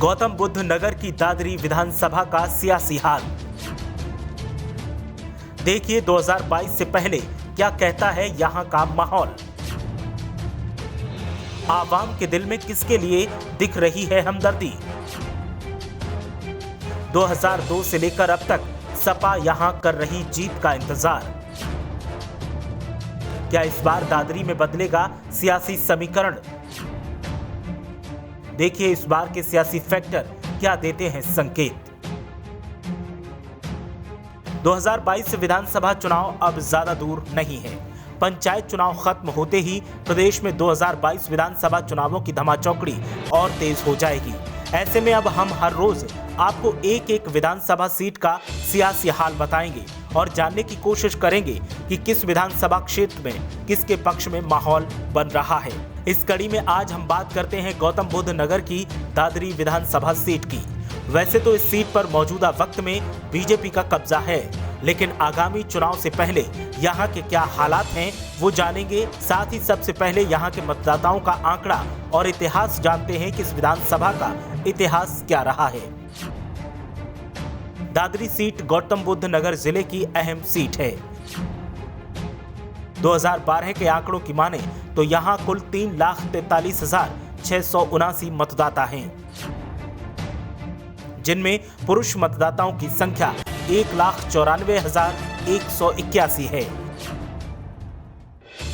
गौतम बुद्ध नगर की दादरी विधानसभा का सियासी हाल। देखिए 2022 से पहले क्या कहता है यहां का माहौल। आवाम के दिल में किसके लिए दिख रही है हमदर्दी। 2002 से लेकर अब तक सपा यहां कर रही जीत का इंतजार। क्या इस बार दादरी में बदलेगा सियासी समीकरण। देखिए इस बार के सियासी फैक्टर क्या देते हैं संकेत। 2022 विधानसभा चुनाव अब ज्यादा दूर नहीं है। पंचायत चुनाव खत्म होते ही प्रदेश में 2022 विधानसभा चुनावों की धमाचौकड़ी और तेज हो जाएगी। ऐसे में अब हम हर रोज आपको एक एक विधानसभा सीट का सियासी हाल बताएंगे और जानने की कोशिश करेंगे कि किस विधानसभा क्षेत्र में किसके पक्ष में माहौल बन रहा है। इस कड़ी में आज हम बात करते हैं गौतम बुद्ध नगर की दादरी विधानसभा सीट की। वैसे तो इस सीट पर मौजूदा वक्त में बीजेपी का कब्जा है, लेकिन आगामी चुनाव से पहले यहाँ के क्या हालात हैं वो जानेंगे। साथ ही सबसे पहले यहाँ के मतदाताओं का आंकड़ा और इतिहास जानते हैं कि इस विधानसभा का इतिहास क्या रहा है। दादरी सीट गौतम बुद्ध नगर जिले की अहम सीट है। 2012 के आंकड़ों की माने तो यहाँ कुल 3,43,679 मतदाता हैं, जिनमें पुरुष मतदाताओं की संख्या 1,94,181 है।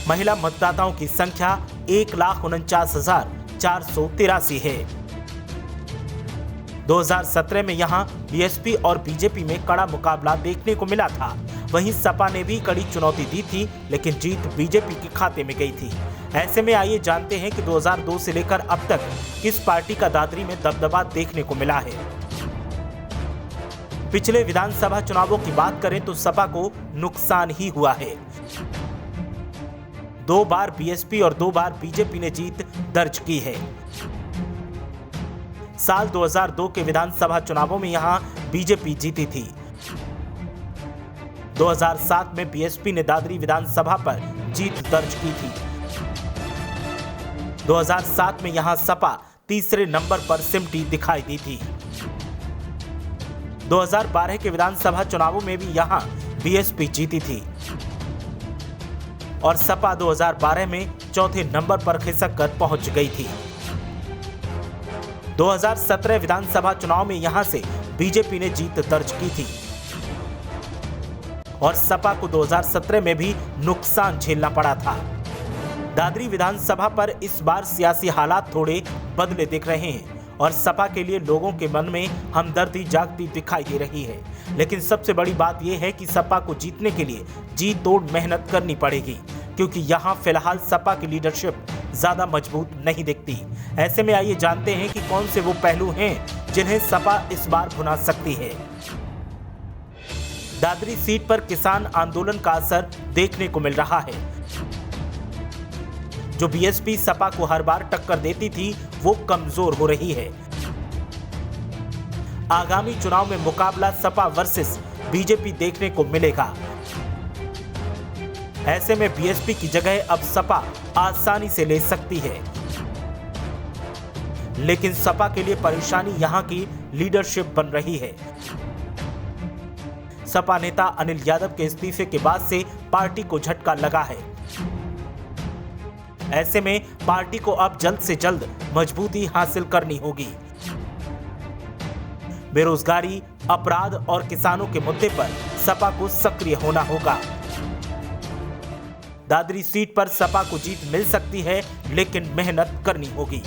महिला मतदाताओं की संख्या 1,49,483 है। 2017 में यहां बीएसपी और बीजेपी में कड़ा मुकाबला देखने को मिला था। वहीं सपा ने भी कड़ी चुनौती दी थी, लेकिन जीत बीजेपी के खाते में गई थी। ऐसे में आइए जानते हैं कि 2002 से लेकर अब तक किस पार्टी का दादरी में दबदबा देखने को मिला है। पिछले विधानसभा चुनावों की बात करें तो सपा को नुकसान ही हुआ है। 2 बार बीएसपी और 2 बार बीजेपी ने जीत दर्ज की है। साल 2002 के विधानसभा चुनावों में यहां बीजेपी जीती थी। 2007 में बीएसपी ने दादरी विधानसभा पर जीत दर्ज की थी। 2007 में यहां सपा तीसरे नंबर पर सिमटी दिखाई दी थी। 2012 के विधानसभा चुनावों में भी यहां बीएसपी जीती थी और सपा 2012 में चौथे नंबर पर खिसक कर पहुंच गई थी। 2017 विधानसभा चुनाव में यहां से बीजेपी ने जीत दर्ज की थी और सपा को 2017 में भी नुकसान झेलना पड़ा था। दादरी विधानसभा पर इस बार सियासी हालात थोड़े बदले दिख रहे हैं और सपा के लिए लोगों के मन में हमदर्दी जागती दिखाई दे रही है। लेकिन सबसे बड़ी बात यह है कि सपा को जीतने के लिए जी तोड़ मेहनत करनी पड़ेगी, क्योंकि यहाँ फिलहाल सपा की लीडरशिप ज्यादा मजबूत नहीं दिखती। ऐसे में आइए जानते हैं कि कौन से वो पहलू हैं जिन्हें सपा इस बार भुना सकती है। दादरी सीट पर किसान आंदोलन का असर देखने को मिल रहा है। जो बीएसपी सपा को हर बार टक्कर देती थी वो कमजोर हो रही है। आगामी चुनाव में मुकाबला सपा वर्सेस बीजेपी देखने को मिलेगा। ऐसे में बीएसपी की जगह अब सपा आसानी से ले सकती है, लेकिन सपा के लिए परेशानी यहां की लीडरशिप बन रही है। सपा नेता अनिल यादव के इस्तीफे के बाद से पार्टी को झटका लगा है। ऐसे में पार्टी को अब जल्द से जल्द मजबूती हासिल करनी होगी। बेरोजगारी, अपराध और किसानों के मुद्दे पर सपा को सक्रिय होना होगा। दादरी सीट पर सपा को जीत मिल सकती है, लेकिन मेहनत करनी होगी।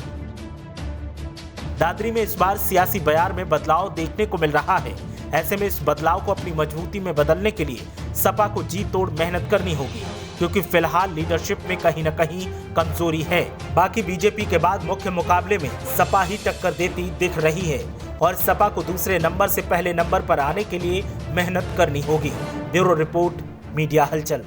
दादरी में इस बार सियासी बयार में बदलाव देखने को मिल रहा है। ऐसे में इस बदलाव को अपनी मजबूती में बदलने के लिए सपा को जी तोड़ मेहनत करनी होगी, क्योंकि फिलहाल लीडरशिप में कहीं न कहीं कमजोरी है। बाकी बीजेपी के बाद मुख्य मुकाबले में सपा ही टक्कर देती दिख रही है और सपा को दूसरे नंबर से पहले नंबर पर आने के लिए मेहनत करनी होगी। ब्यूरो रिपोर्ट, मीडिया हलचल।